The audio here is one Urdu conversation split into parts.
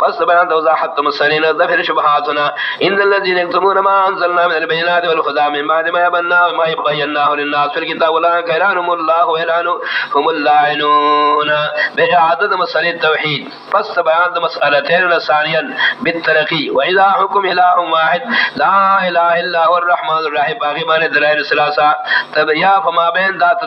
فاستبان وضاحت مسلين ظفر شبهاتنا ان الذين يكتمون ما انزلنا من البينات والهدى من بعد ما يبناه وما يبيناه للناس في الكتاب اولئك يلعنهم الله ويلعنهم اللاعنون باعاده مساله التوحيد فاستبان مسالتين ثانيا بالترقي واذا حكم اله واحد لا اله الا هو الرحمن الرحيم باقي مان دلائل الثلاثه تبريا فما بين ذات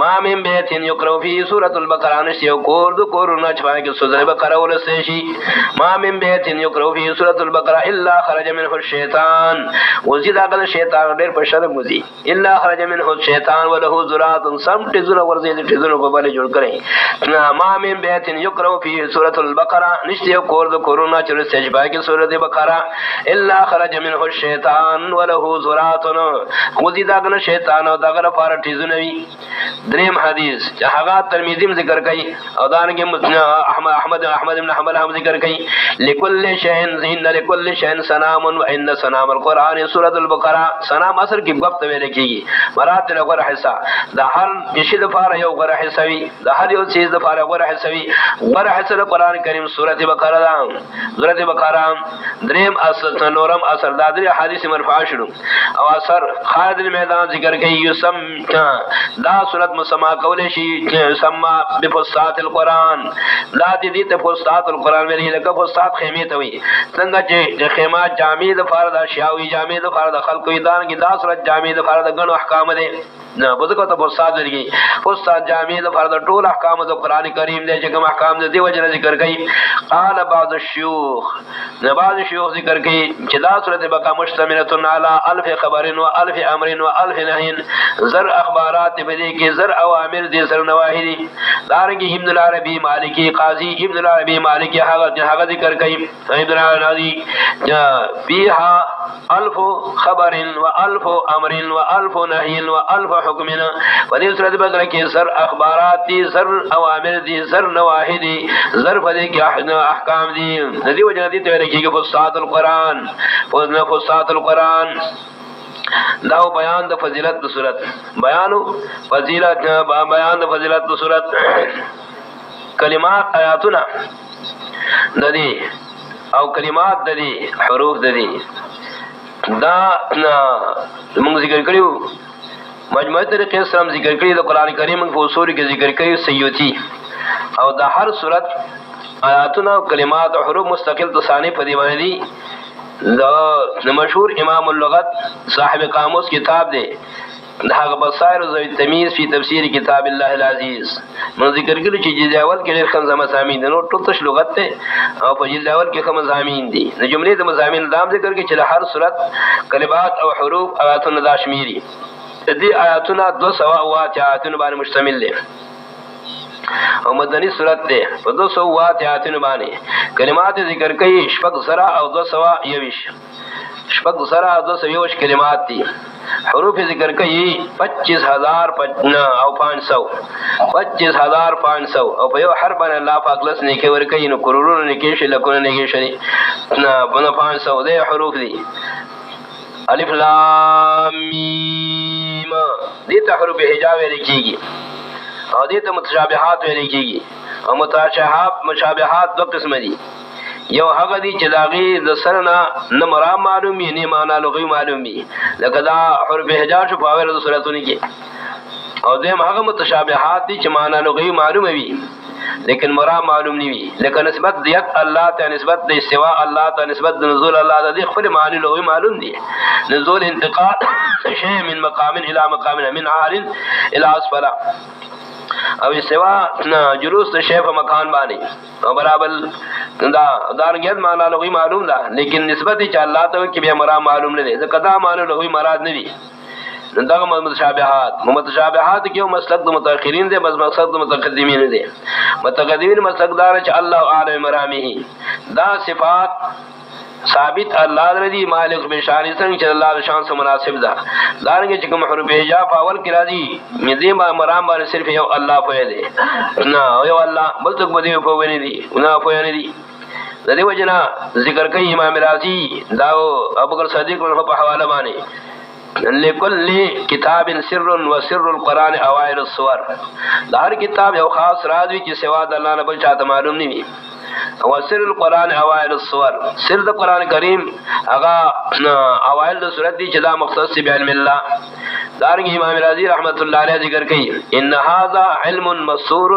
ما من بیت یقرأ فی سورۃ البقرہ نشیو کور دو کورنا چپا کے سورۃ البقرہ ولستے شي ما من بیت یقرأ فی سورۃ البقرہ الا خرج منه الشیطان وزید اگل شیطان ډیر په شرم وزي الا خرج منه الشیطان وله ذرات سم تزر ورزید تزر کو بل جوړ کړي ما من بیت یقرأ فی سورۃ البقرہ نشیو کور دو کورنا چپا کے سورۃ البقرہ الا خرج منه الشیطان وله ذرات وزید اگل شیطان او دغه لپاره تیزونوي دریم حدیث هغه ترمذی ذکر کوي او دانګه احمد بن حنبل هم ذکر کوي لكل شيء ان لكل شيء سلام وان سلام القران سورۃ البقرہ سلام اثر کی وقت ویل کیږي مراد له غره حصہ د هر شی د فار یو غره حصہ وی د هر یو چیز د فار غره حصہ وی غره حصہ قرآن کریم سورۃ البقرہ سورۃ البقرہ دریم اصل نورم اثر د حدیث مرفوع شنو او اثر خالد میدان ذکر کوي یسم دا سورۃ مسما کول شي سما بفصات القرآن لا دې ته فصات القرآن ویلي لکه فصات خیمه ته وي څنګه چې خیمه جامع د فرض اشیاوی جامع د فرض خلق ایدان کې دا سورۃ جامع د فرض غنو احکام دي نه بده کو ته فصات ورګي فصات جامع د فرض ټول احکام د قرآن کریم دي چې کوم احکام د دی وجه ذکر کوي قال بعض الشيوخ نه بعض شيوخ ذکر کوي چې دا سورۃ بقره مشتمله علی الف خبر و الف امر و الف نهی زر اخبارات بدی کې زر اوامر دي زر نواهی دي دارنګه ابن العربی مالکی قاضی ابن العربی مالکی هغه ذکر کوي ابن العربی فيها الف خبر و الف امر و الف نهی و الف حکم ودي سورۃ بقره کې زر اخبارات دي زر اوامر دي زر نواهی دي زر بدی کې احکام دي د دې وجه دي ته لکه فصات القرآن فصات القرآن دا بیان د فضیلت د صورت بیان د فضیلت د صورت کلمات آیاتنا د دې او کلمات د دې حروف د دې دا موږ ذکر کړیو مجموعه طریقې سره ذکر کړی د قران کریم په اصول کې ذکر کړی سیوطی او د هر صورت آیاتنا او کلمات او حروف مستقل تصانیف په دی باندې دي دا مشهور امام اللغت صاحب قاموس کتاب دے دا بصائر و تمیز فی تفسیر کتاب اللہ العزیز من ذکر کرو چی جلد اول کے لئے خمس مضامین دے نو ٹوتش لغت تے او پا جلد اول کے خمس مضامین دی جملے دا مضامین دام ذکر کے چلا ہر صورت کلمات او حروف آیاتنا دا شمیری دی آیاتنا 208 آیاتنا بارے مشتمل دے او مدنی صورت دے په 208 آیاتونو باندې کلمات ذکر کوي شپږ زره او 221 شپږ زره او 221 کلمات دي حروف ذکر کوي 25000 او 500 25500 او په یو حرف باندې الله پاک لس نه کې ور کوي نو کرورونو نه کې شي لکونه نه کې شي نه بنا 500 دې حروف دي الف لام میم دې ته حروف هجا ویل کیږي او دې ته متشابهات ویل کیږي او مشابهات دو قسم دي یو هغه دي چې داغي د سرنا نه مرام معلومي نه معنا لغوي معلومي لکه دا حرف هجا شو په اول د سوراتونو کې او دیم هغه متشابهات دي چې معنا لغوي معلومه وي لیکن مرام معلوم نه وي لکه نسبت د یک الله ته نسبت د استواء الله ته نسبت د نزول الله د خپل معنی لغوي معلوم دي نزول انتقال شيء من مقام الى مقام من عال الى اسفل او استوا جلوس د شی په مکان باندې او برابر دا دارنګ معنا لغوي معلوم ده لیکن نسبت چې الله ته کې به مرام معلوم نه دي ځکه دا معنا لغوي مراد نه دي دغه متشابهات کې مسلک د متأخرین دي بس مقصد د متقدمین دي متقدمین مسلک دار چې الله اعلم مرامه دا صفات ثابت الله رضی مالک بشان څنګه چې الله شان سره مناسب ده دارنګه چې کوم حروف هجا په اول کې راځي مې ما مرام باندې صرف یو الله په دې نه یو الله بل څوک باندې په ونی دي نه په ونی دي د دې وجنا ذکر کوي امام رازی دا ابو بکر صدیق په حواله باندې لكل کتاب سر و سر القرآن اوائل الصور دا هر کتاب یو خاص راز وی چې سوا د الله نه بل چاته معلوم نه وي او سر القرآن اوائل الصور سر د قرآن کریم هغه اوائل د سورت دي چې دا مختص بعلم الله دارنګ امام رازی رحمت الله علیه ذکر کوي ان هذا علم مسور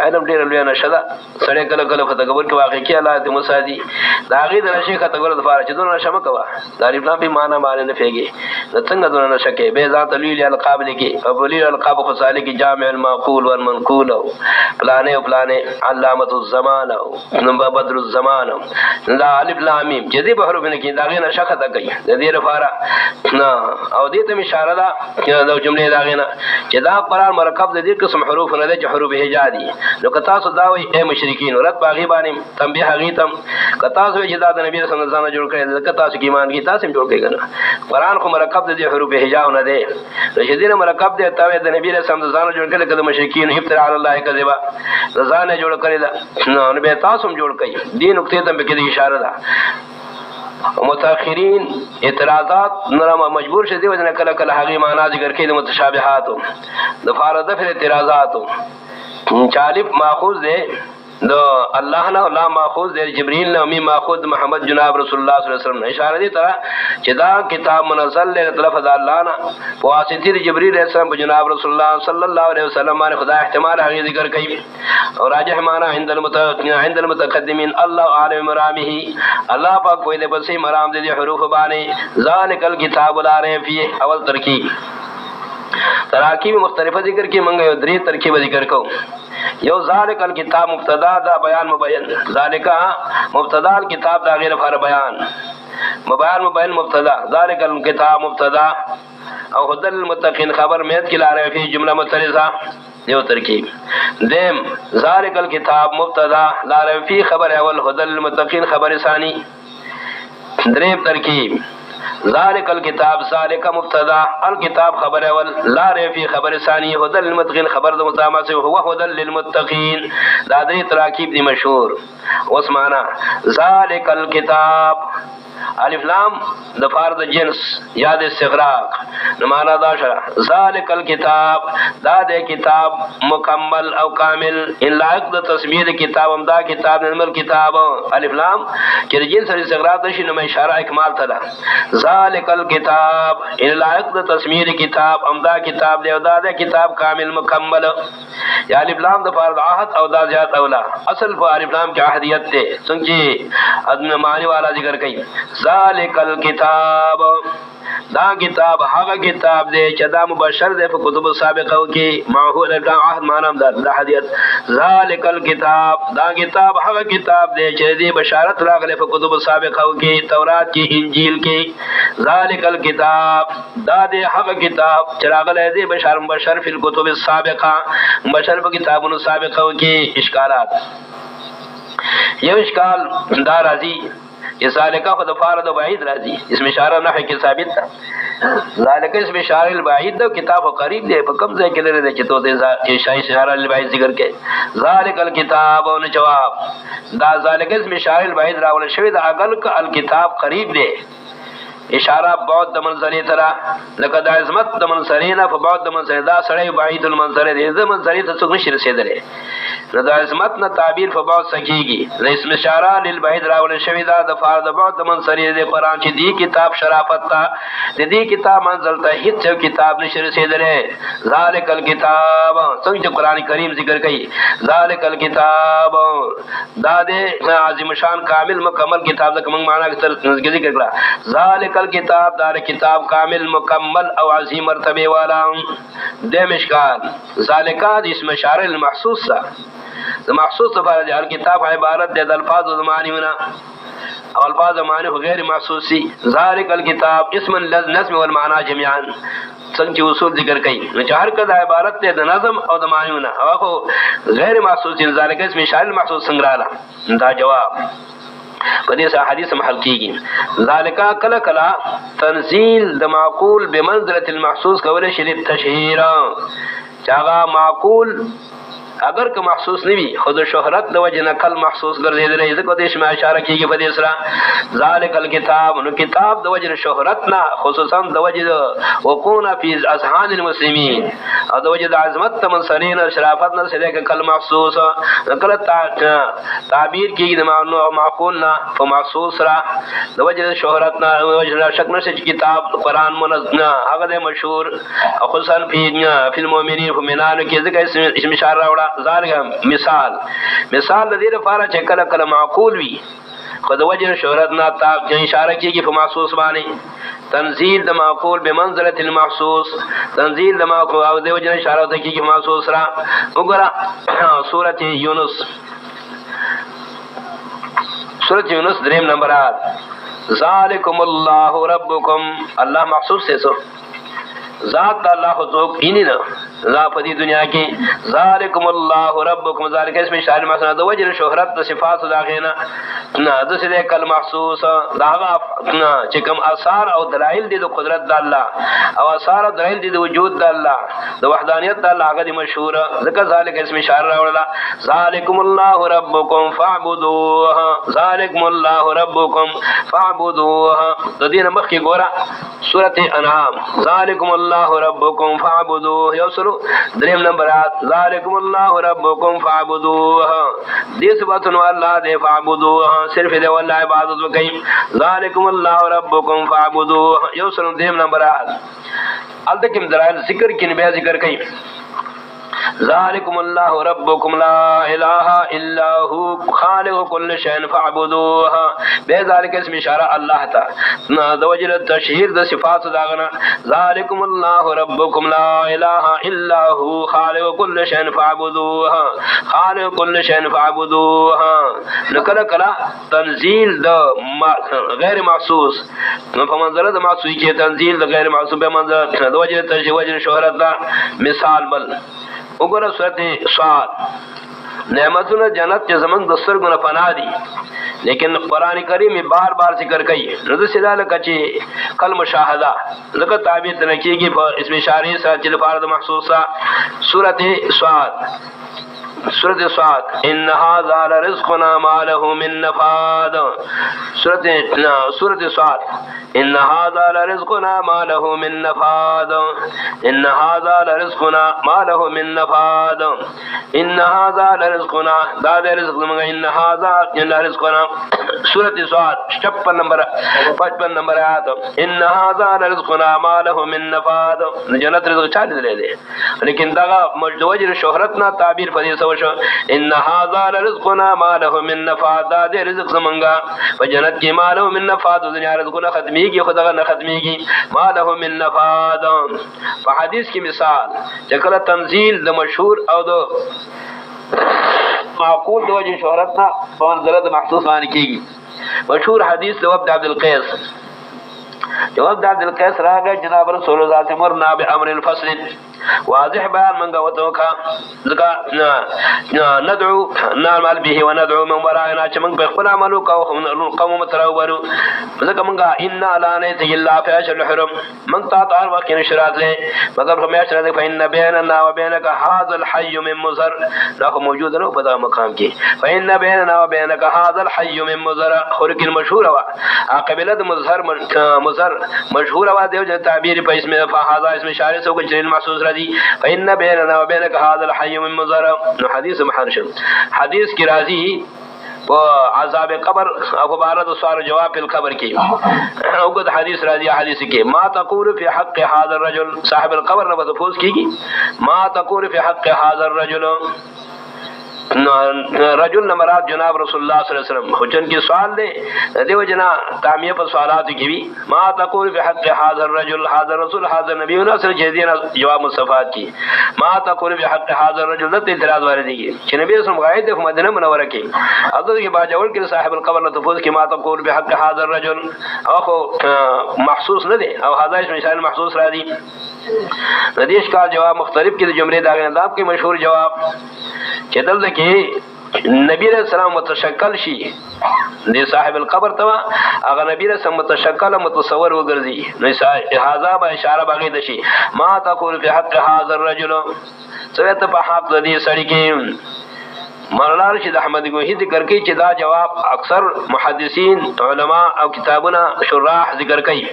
علم ډیر لوی نشدا سړی کله کله فتکبر کې واقع کی الله دې مسادي داغي د نشي تکبر د فارچ دونه نشم کوا تعریف نه به معنا باندې نه پیږي د څنګه دونه نشکه به ذات لوی القاب کې او لوی القاب خو صالح کې جامع المعقول والمنقول پلانه علامه الزمان او بدر الزمان دا الف لام میم جدي به حروف نه کې داغي نشخه تا کوي د دې لپاره نه او دې ته اشاره ده چې د جمله داغي نه چې دا قران مرکب د دې قسم حروف نه ده حروف هجادي لو کتا سو داوي اے مشرکین رد باغی باندې تنبیه غیتم کتا سو چې دا د نبی رسول الله جوړ کړي کتا سو ایمان کی تاسو جوړ کړي کنه قران خو مرکب دي حروف هجاء نه ده رشدین مرکب دي تاوی د نبی رسول الله جوړ کړي کله مشرکین افتراء علی الله کذبا رضا نه جوړ کړي دا نو به تاسو جوړ کړي دین نقطه ته به کې اشاره ده متأخرین اعتراضات نرم مجبور شدي وجنه کله کله هغه معنا ذکر کړي د متشابهات د فارده فل اعتراضات چالب ماخوذ دے دو اللہ نہ لا ماخوذ دے جبریل نہ می ماخوذ محمد جناب رسول اللہ صلی اللہ علیہ وسلم اشارہ دی طرح چدا کتاب منزل لے طرف اللہ نہ واسطے جبریل علیہ السلام جناب رسول اللہ صلی اللہ علیہ وسلم نے خدا احتمال ہے ذکر کی اور راجح معنی عند المتقدمین اللہ عالم مرامه اللہ پاک کوئی دے بس مرام دے حروف بانے ذالک الکتاب لا ریب فیہ اول ترکیب تراکیب مختلفہ ذکر کی منگے دری ترکیب ذکر کو یو ذالک الکتاب مبتدا دا بیان مبین ذالک مبتدا الکتاب دا غیر فار بیان مبین مبتدا ذالک الکتاب مبتدا او هدل المتقین خبر میت کی لا رہے فی جملہ متصلہ یو ترکیب دیم ذالک الکتاب مبتدا لا رہے فی خبر اول هدل المتقین خبر ثانی دریم ترکیب ذالک الکتاب ذالک مبتدا الکتاب خبر اول لا ریب فی خبر ثانی هدى للمتقین خبر د متامه سے هو هدى للمتقین دا دې تراکیب دی مشهور اوس معنا ذالک الکتاب الف لام د فرض جنس یاد استغراق نو معنا دا شرع ذالک الکتاب دا د کتاب مکمل او کامل ان لایق د تسمیه د کتاب هم دا کتاب نمل کتاب الف لام چې د جنس استغراق د شنو اشاره اکمال ته ده ذالک الکتاب ان لایق د تسمیه د کتاب هم دا کتاب دی او دا د کتاب کامل مکمل یا الف لام د فرض عهد او دا زیات اولا اصل په الف لام کې عهدیت ته څنګه ادم معنی والا ذکر کړي ذالک الکتاب دا کتاب هغه کتاب دی چې دا مبشر دی په کتب سابقه کې معهود العهد معنی دا حدیث ذالک الکتاب دا کتاب هغه کتاب دی چې دی بشارت راغله په کتب سابقه کې تورات کې انجیل کې ذالک الکتاب دا دی هغه کتاب چې راغله دی بشر فی الکتب السابقه بشر په کتابونو سابقه کې اشکالات یو اشکال دا راځي ذالکا خود فارد و بعید راضی اسم اشارہ نحو کی ثابت تھا ذالکا اسم اشارہ البعید دو کتاب قریب دے پر کم سے کلے دے چتو دے اشارہ البعید ذکر کے ذالک الکتاب ان جواب دا ذالکا اسم اشارہ البعید راول شوید اگل کا الکتاب قریب دے اشاره بعد د منظرې ترا لکه د عظمت د منظرې نه په بعد د منظرې دا سړی بعید المنظرې دی د منظرې ته څوک نشي رسیدلی نو د عظمت نه تعبیر په بعد سکیږي د اسم اشاره للبعید راول شوی دا د فار د بعد د منظرې د قران چې دی کتاب شرافت تا د دې کتاب منزل ته هیڅ کتاب نشي رسیدلی ذالک الکتاب څنګه قران کریم ذکر کوي ذالک الکتاب دا د عظیم شان کامل مکمل کتاب د کوم معنا ذکر کړه ذالک الکتاب دا کتاب کامل مکمل او عظیم مرتبه والا د مشکان ذالک اسم اشاره المحسوس د محسوس لپاره د کتاب عبارت د الفاظ او معنیونه او الفاظ او معنی غیر محسوسی ذالک الکتاب اسم النظم والمعنى جميعا څنګه اصول ذکر کړي نو چې هر کله عبارت ته د نظم او د معنیونه او غیر محسوس ذالک اسم اشاره المحسوس څنګه رااله دا جواب په دې حدیث محل کېږي ذالک کله کله تنزيل د معقول بمنزله المحسوس کول شي تشهیر چاغه معقول اگر که محسوس نوي خود شهرت د وجه نقل محسوس ګرځیدل ځکه د اسم اشاره کیږي په دې سره ذالک الکتاب نو کتاب د وجه شهرت نه خصوصا د وجه وقونا فی اذهان المسلمین او د وجه د عظمت تمنصرین او شرافت نه سره کل محسوس کله تعبیر کیږي د معقول نه په محسوس را د وجه شهرت نه وجه شک نشه کتاب قران منظم هغه د مشهور خصوصا فی المؤمنین فمنان کې ځکه اسم اشاره راوړه ذالک مثال د دې لپاره چې کله کله معقول وي خو د وجه شهرت نه تا اشاره کیږي په محسوس باندې تنزيل د معقول بمنزله المحسوس تنزيل د معقول او د وجه اشاره ته کیږي محسوس را وګوره سورته یونس دریم نمبرات ذالکم الله ربکم الله محسوس ہے سو ذات الله ذوق اینی نه ذا په دې دنیا کې ذالکم الله ربکم ذالک اسم اشاره مثلا د وجه شهرت د صفات داغینا نه د څه کل محسوس داغه چې کوم آثار او دلایل دي د قدرت د الله او آثار او دلایل دي د وجود د الله د وحدانیت د الله هغه مشهور ذکر ذالک اسم اشاره راوړل ذالکم الله ربکم فاعبدوه ذالکم الله ربکم فاعبدوه د دې مخکې ګوره سورته انعام ذالکم الله ربکم فاعبدوه یوسلو دریم نمبرات ذالکم الله ربکم فاعبدوه دې سبحانه الله دې فاعبدوه صرف دې والله عبادت وکي ذالکم الله ربکم فاعبدوه یوسلو دریم نمبرات التکم دلائل ذکر کې بیا ذکر کوي ذالکم الله ربکم لا اله الا هو خالق كل شيء فاعبدوه به ذالک اسم اشاره الله تا د وجه تشهیر د صفات داغنا ذالکم الله ربکم لا اله الا هو خالق كل شيء فاعبدوه خالق كل شيء فاعبدوه نکلا کلا تنزيل د غیر محسوس نو په منظر د محسوس کې تنزيل د غیر محسوس په منظر د وجه تشهیر شهرت دا مثال بل وګوره سورته صاد نعمتونه جنت چې زمنګ د سترګو پناه دي لیکن قران کریم بار بار ذکر کوي نو د سلاله کچې کل مشاهده لکه تعبیر ترکیږي په اسم اشاره سره چې لپاره د محسوسه سورته صاد ان هذا لرزقنا ما له من نفاد سورة صاد ان هذا لرزقنا ما له من نفاد ان هذا لرزقنا ما له من نفاد ان هذا لرزقنا دا رزق موږ ان هذا لرزقنا سورة صاد 56 نمبر آیات ان هذا لرزقنا ما له من نفاد جنت رزق چا دې لیکن دا مجوج شهرت نا تعبیر په دې ان هذا رزقنا ما له من نفاد دا رزق زمنګا په جنت کې ما له من نفاد دنیا رزقونه ختميږي خدای نه ختميږي ما له من نفاد په حدیث کې مثال چې کله تنزيل د مشهور او د معقول د وجه شهرت نه په منزله د محسوس باندې کېږي مشهور حدیث د عبد القیس جواب د عبد القیس راغی جناب رسول الله صلی الله علیه وسلم بامر الفصل واضح بیان منګه وته کا ځکه ندعو نعمل به وندعو من ورائنا چې موږ په خپل عملو کوو قوم متراو ورو ځکه موږ ان لا نهت الا فاش الحرم موږ ته هر وخت نشرات له مگر په میاشت راځي فإن بيننا وبينك هذا الحي من مزر دا موجود نه په دا مقام کې فإن بيننا وبينك هذا الحي من مزر خورک مشهور وا قبيله مزر مشهور وا دیو چې تعبیر په اسم فهذا اسم اشاره سو کو جلیل محسوس راځي فإن بيننا وبينك هذا الحي من مزر نو حدیث محرشم حدیث کی راضی وہ عذاب قبر ابو بارد سوال جواب القبر کی اوقات حدیث راضی حدیث کی ما تقول في حق هذا الرجل صاحب القبر نے بتفوز کی ما تقول في حق هذا الرجل رجل مراد جناب رسول الله صلی اللہ علیہ وسلم حجن کی سوال دے دیو جنا تامیہ پر سوالات کی بھی ما تقول في حق هذا الرجل هذا الرسول هذا النبي صلی جدینا جواب مصطفیٰ کی ما تقول في حق هذا الرجل نت اعتراض وارد ہے کہ نبی صلی اللہ علیہ وسلم غائب مدینہ منورہ کی حضرت کے باجول کے صاحب القبر نے تفوز کی ما تقول في حق هذا الرجل او محسوس نہ دے او هذا اس مثال محسوس را دی ردیش کا جواب مختلف کی جملے داغ انداب کی مشہور جواب کہ دل کہ نبی علیہ السلام متشکل شي دی صاحب القبر توا اگر نبی علیہ السلام متشکل متصور وګرځي نو هذا به اشاره باغې دشي ما تقول في حق هذا الرجل سویت په حق دې سړی کې مولانا رشید احمد گوہی ذکر کی چې دا جواب اکثر محدثین علماء او کتابونه شراح ذکر کوي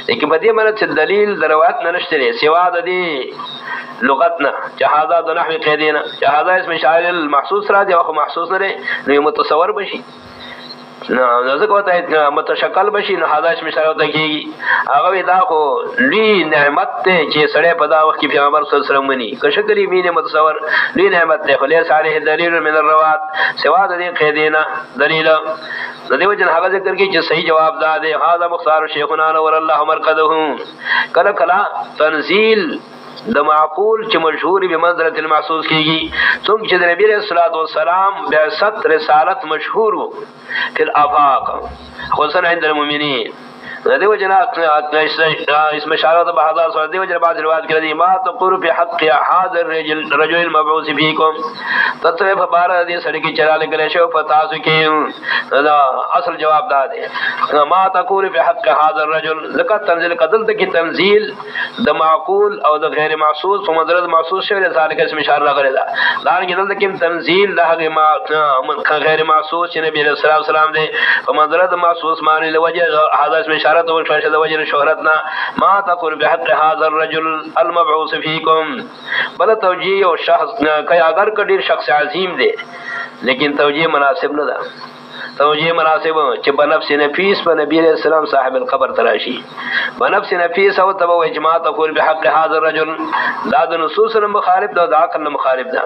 لیکن په دې باندې دلیل دروات نه نشته سوا د دې لغتنا جهازا د نحوی قیدینا جهازا اسم شاعر المحسوس را دی او محسوس نه دی متصور بشي نو ځکه وته متشکل بشي نو هاذا اسم شاعر ته کیږي هغه دا خو لوی نعمت ته چې سړی په دا وخت کې پیغمبر صلی الله علیه وسلم مني که شکرې مینه متصور لوی نعمت ته خو له صالح دلیل من الروات سوا د دې قیدینا دلیل د دې وجه هغه ذکر کې چې صحیح جواب دا دی هاذا مختار شیخنا نور الله مرقده کله کله تنزيل د معقول چې مشهور به منزله المحسوس کیږي څنګه چې نبی رسول الله والسلام بعثت رسالت مشهور وو فی الافاق خصوصا عند المؤمنین دیو جنا اسم اشارہ به هزار سو دیو جنا بعض روایت کړي ما تقول في حق هذا الرجل المبعوث فيكم تطوی فبار دې سړي کې چراله کړي شو فتاسو کې اصل جواب دا دی ما تقول في حق هذا الرجل ذکر تنزيل قدل کی تنزيل د معقول او د غیر محسوس په مدرد محسوس شوی ذالک اسم اشاره کړي دا لکه دلته کې تنزيل د هغه غیر محسوس چې نبی رسول الله سلام دې په مدرد محسوس معنی له وجه هذا اسم اشاره تو فاشد وجه شهرتنا ما تقول بحق هذا الرجل المبعوث فيكم بل توجیه او شخص کای اگر کډیر شخص عظیم دی لیکن توجیه مناسب نه ده توجیه مناسب چې بنفس نفیس په نبی علیہ السلام صاحب القبر تراشی بنفس نفیس او تبو اجماع تقول بحق هذا الرجل دا د نصوص مخالف ده د عقل مخالف ده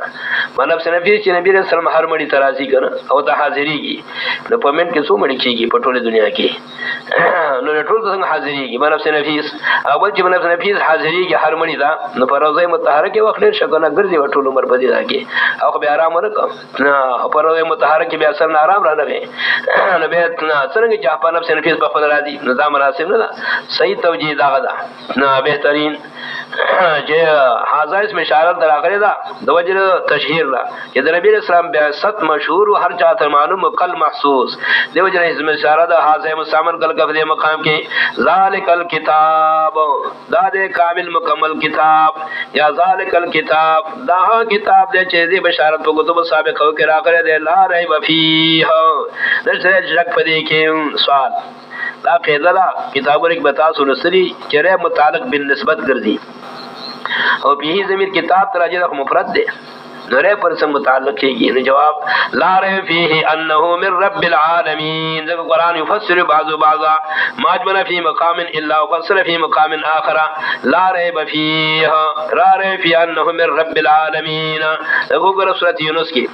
بنفس نفیس چې نبی علیہ السلام هر مړی تراشی کنه او ته حاضریږي نو پمنټ کې څو مړی کیږي په ټوله دنیا کې نو ټول څنګه حاضریږي بنفس نفیس اول چې بنفس نفیس حاضریږي هر مړی دا نو پر روزه متطهره کې وخت ډیر شګنه ګرځي ټول عمر بدی راکې او به آرام ورکړه پر روزه متطهره کې به اثر نه آرام را نه نو به څنګه چې په نفس نفیس په خپل راځي نظام مناسب نه ده صحیح توجیه دا غدا نه بهترین چې هاذا اسم اشاره دراغره ده د وجه تشهیر ده چې د نبی اسلام بعثت مشهور هر چاته معلوم کل محسوس د وجه اسم اشاره ده هاذا مستعمل کل کفه مقام کې ذالک الکتاب دا د کامل مکمل کتاب یا ذالک الکتاب دا کتاب د چې د بشارت په کتب سابقه کې راغره ده لا ریب فیه درسه شک پدې کې سوال دا قاعده دا کتابونه کې بتا سنسری چره متعلق بالنسبت ګرځي او به ضمیر کتاب تراجه مفرد ده نورے پر سے متعلق کیږي نو جواب لا ریب فیه انه من رب العالمین ذکر قرآن یفسر بعض بعضا ما اجمل فی مقام الا وفسر فی مقام آخر لا ریب فیه را ریب فی انه من رب العالمین ذکر سورۃ یونس کی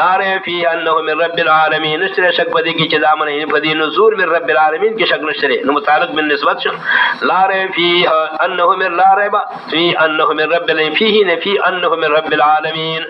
لا ریب فی انه من رب العالمین نشر شک بدی کی چدا من فدی نزول من رب العالمین کی شک نشر نو متعلق بالنسبت لا ریب فیه انه من لا ریب فی انه من رب العالمین فیه نفی انه من رب العالمین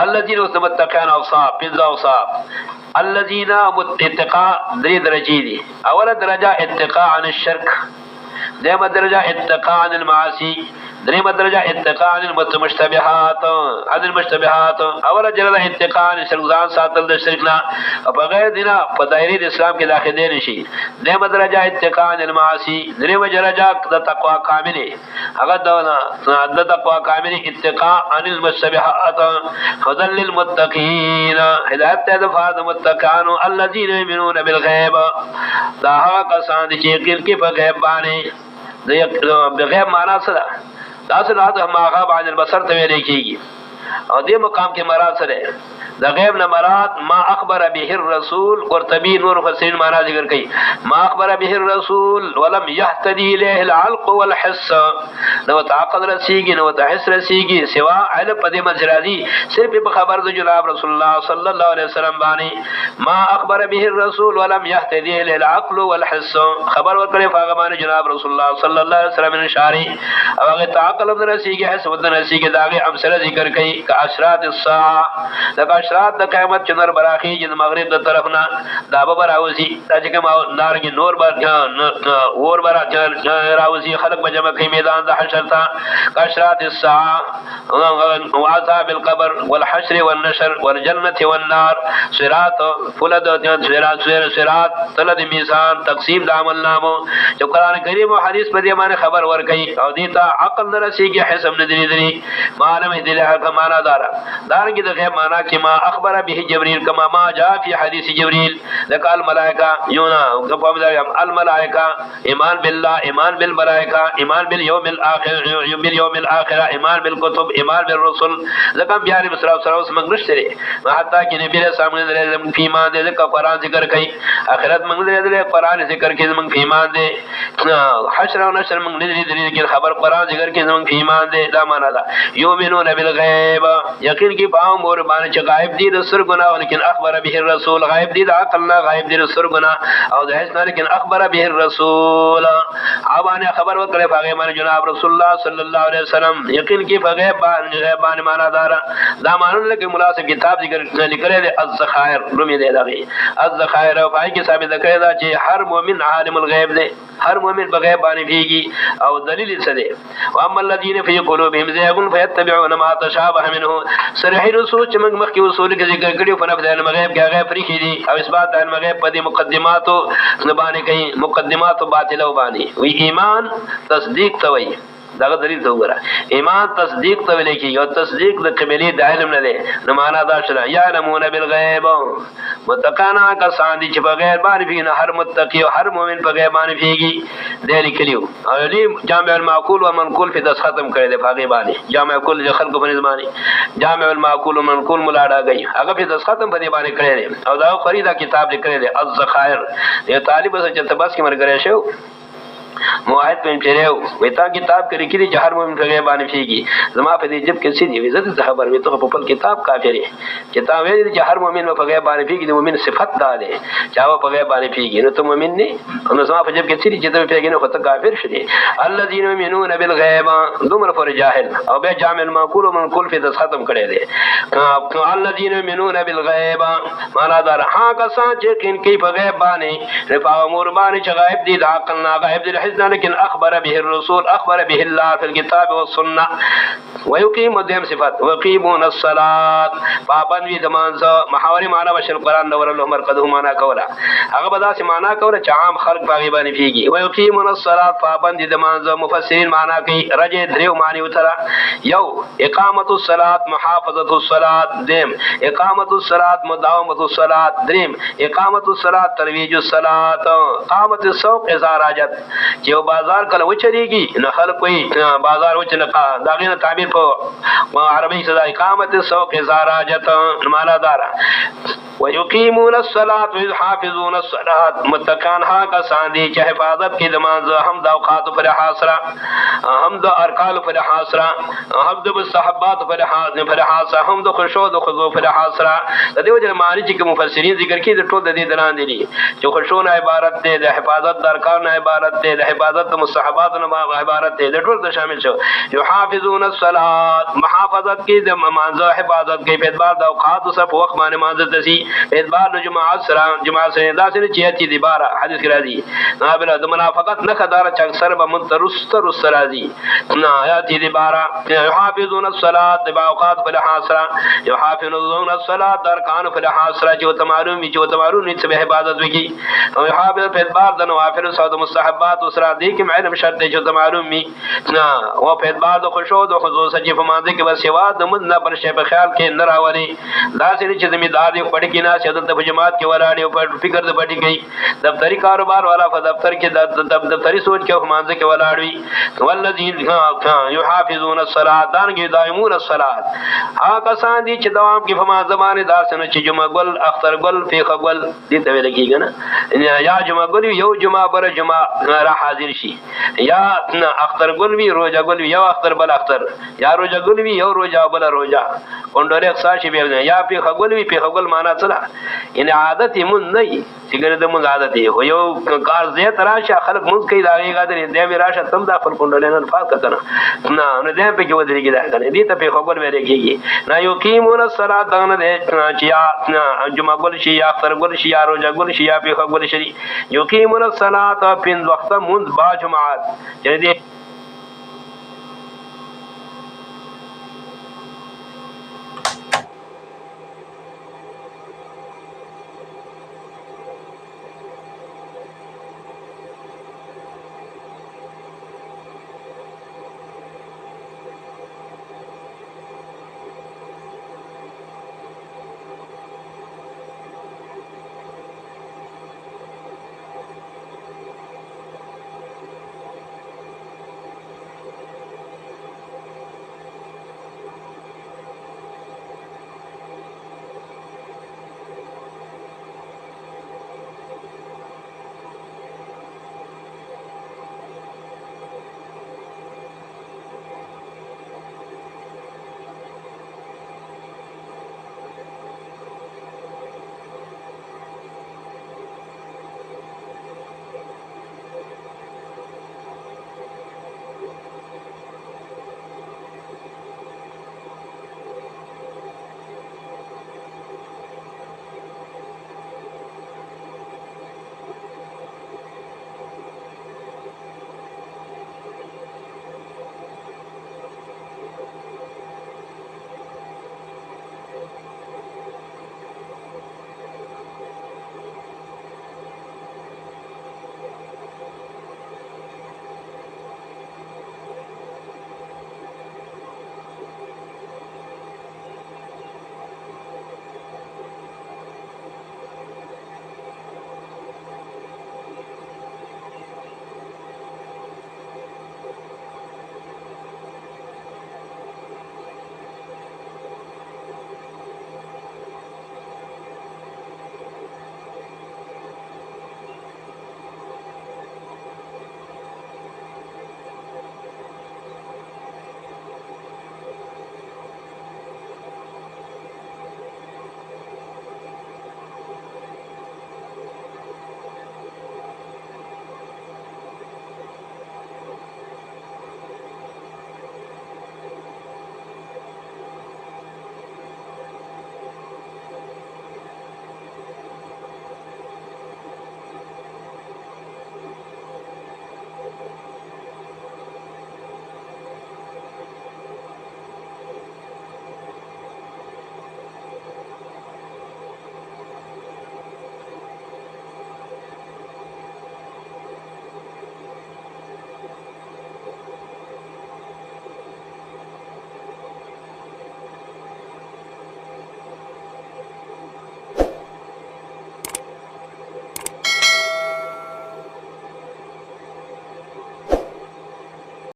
الذين متقين اوصاف بنزا اوصاف الذين متقى دري درجه دي اول درجه اتقاء عن الشرك دائما درجه اتقاء عن المعاصي دريم درجه اتقاء عن المشتبهات اول درجه اتقاء عن الشرك ساتل د شرکنا بغیر دینا په دایره اسلام کې داخل دي نشي دريم درجه اتقاء عن المعاصي دريم درجه د تقوا کامله هغه د تقوا کامله اتقاء عن المشتبهات هدى للمتقين هدایت ته د فرد متقین الذين يؤمنون بالغیب دا هغه کسان چې یقین کې په غیب باندې د غیب معنا څه ده دا څه ما غاب عن البصر ته ویل کیږي او دې مقام کې مراد سره دا غیب نه مراد ما اخبر به الرسول قرطبی نور فسرین معنا ذکر کړي ما اخبر به الرسول ولم يهتدي اليه العلق والحس نو تعقل رسیږي نو تحس رسیږي سوا علم پدې مجرادي صرف په خبر د جناب رسول الله صلی الله علیه وسلم باندې ما اخبر به الرسول ولم يهتدي اليه العقل والحس خبر ورکړي فاغمان جناب رسول الله صلی الله علیه وسلم اشاری او هغه تعقل رسیږي حس ودن رسیږي داغه امثله ذکر کړي کا اشراط الساعه اشراط د قیامت چنر براخی جن مغرب د طرفنا دا به راوسی دا چې کوم نارنګ نور بر اور بر راوسی خلق بجمع کی میدان د حشر تا اشراط الساعه وعذاب القبر والحشر والنشر والجنه والنار صراط فلد صراط تلد میزان تقسیم د عمل نامو جو قران کریم او حدیث په دې باندې خبر ور کوي او دې ته عقل نه رسیږي حسب نه دی معلومه دې له معنا دارا دارنګ د غیب معنا کې ما اخبر به جبريل كما ما جاء في حديث جبريل لقال الملائكه يونا الملائكه ایمان بالله ایمان بالملائکه ایمان باليوم الاخر ایمان بالکتب ایمان بالرسل ځکه بیا نبی صلی الله علیه وسلم منګشتره حتی کې نبی له سامنے درې په ایمان دې ځکه قرآن ذکر کوي اخرت موږ دې قرآن ذکر کې موږ په ایمان دې حشر او نشر موږ نه دې کې خبر قرآن ذکر کې موږ په ایمان دې دا معنا ده یؤمنون بالغیب یقین کې باو مور باندې چې غائب دي رسول ګنا لیکن اخبر به الرسول غائب دي د عقل نه غائب دي رسول ګنا او د هیڅ نه لیکن اخبر به الرسول اوانه خبر وکړي هغه باندې جناب رسول الله صلی الله علیه وسلم یقین کې غیب باندې معنا دار دا معنا لکه مناسب کتاب ذکر لیکل دي الذخائر رومي دي دغه الذخائر او پای کې ثابت کړی دا چې هر مؤمن عالم الغیب دی هر مؤمن بغیب باندې پیږي او دلیل څه دی واما الذين في قلوبهم زيغ فيتبعون ما تشابه منه صریح رسول چې موږ مخکې اصول کې ذکر کړیو په نفس علم غیب کې غیب فریخي دي او اثبات علم غیب په دې مقدماتو باندې کوي مقدمات باطله باندې وی ایمان تصدیق توي دغه دلیل ته وګوره ایمان تصدیق ته ویل کی او تصدیق د قبلی د علم نه ده نو معنا دا شله یعلمون بالغیب متقانا کسان دي چې بغیر باندې پیږي هر متقی او هر مؤمن په غیب باندې پیږي د لیکلیو او علم جامع المعقول و منقول په داس ختم کړی دی په غیب باندې جامع کل د خلق په زمانه جامع المعقول و منقول ملاړه گئی هغه په داس ختم په باندې کړی دی او دا خریدا کتاب لیکلی دی الذخائر د طالب سره چې تبس کې مرګره شو موحد پن چریو وتا کتاب کری کی جهر مؤمن په غیب باندې فيږي زما په دې جب کې سي دي عزت خبر وي ته په خپل کتاب کافر کتاب وی چې هر مؤمن په غیب باندې فيږي د مؤمن صفت دا ده چې په غیب باندې فيږي نو ته مؤمن نه نو زما په جب کې سي چې ته فيږي نو خو ته کافر شې الذين يؤمنون بالغیب دومره پر جاهل او به جامع المعقول ومنقول په داس ختم کړي دي الذين يؤمنون بالغیب معنا دا ها کسان چې کین کې په غیب باندې رفع امور باندې چې غیب دي د عقل نه غیب دي لكن اخبر به الرسول اخبر به الله في الكتاب والسنه ويقيم الدم صفات ويقيمون الصلاه پابند وی دمانځه محاوري معنا بشل قران نور له مرقده معنا کولا هغه به داسې معنا کوله چې عام خلق باغی باندې پیږي ويقيمون الصلاه پابند دمانځه مفسرین معنا کوي رجه دریو معنی وتره یو اقامت الصلاه محافظه الصلاه دیم اقامت الصلاه مداومه الصلاه دریم اقامت الصلاه ترویج الصلاه قامت السوق اذا راجت یو بازار کله وچریږي نو خلک کوئی بازار وچنه داغه تعبیر په عربی صدا اقامت السوق اذا راجت معنا دارا ويقيمون الصلاه ويحافظون الصلاه متقان ها کا ساندي چې حفاظت کې نماز هم د اوقات پر حاصره هم د ارکان پر حاصره هم د مستحبات پر حاصره هم د خشوع د خضوع پر حاصره د دې وجه معنی چې مفسرین ذکر کوي د ټول د دې دران دي چې خشوع نه عبارت ده د حفاظت د ارکان نه عبارت ده د حفاظت د مستحبات نه عبارت ده د ټول د شامل شو يحافظون الصلاه محافظت کې د نماز حفاظت کې په اعتبار د اوقات او په وخت باندې نماز دسي اعتبار جمعه سره داسې چې دي بار حدیث کې راځي نه بل د منافقت نه خدار چې اکثر به منترستر راځي نه آیاتي دي بار يحافظون الصلاه د اوقات په حاصره يحافظون الصلاه ارکان په حاصره چې تمارون چې عبادت وکي او يحافظ په اعتبار د نوافل او مستحبات سره دي کې علم شرط دی چې تمارون می نه او په اعتبار د خشوع او خضوع چې په مانځ کې بس سوا د مد نه پر شی په خیال کې نه راولي داسې چې زمیدار دی پټ کې نه چې د جماعت کې ولاړ او په فکر د پټي کوي دفتری کاروبار والا په دفتر کې د دفتری سوچ کې مانځ کې ولاړ وي والذین یحافظون الصلاة دانګي دائمون الصلاة ها کسان دي چې دوام کې په زمانه داسنه چې جمعه ګل اختر ګل فقه ګل دې ته ویل کېږي نه یا جمعه ګل یو جمعه بر جمعه را حاضر شي یا اختر ګل وی روزه ګل یو اختر بل اختر یا روزه ګل وی یو روزه بل روزه اونډره اخصاص شي یا فقه ګل وی فقه ګل معنا سره یعنی عادت یې مونږ نه وي چې ګنې د مونږ عادت یې خو یو کار ځای ته راشه خلک مونږ کوي د هغې قدر دی مې راشه ته هم دا خپل کونډلې نن فال که که نه نو دی هم پکې ودرېږي دا که نه دې ته پېښوګل ویلی کېږي نه یقیمون الصلاة دغه نه دی چې یا جمعه ګل شي یا اختر ګل شي یا روژه ګل شي یا پېښه ګل شي یقیمون الصلاة پنځه وخته مونځ با جماعت یعنې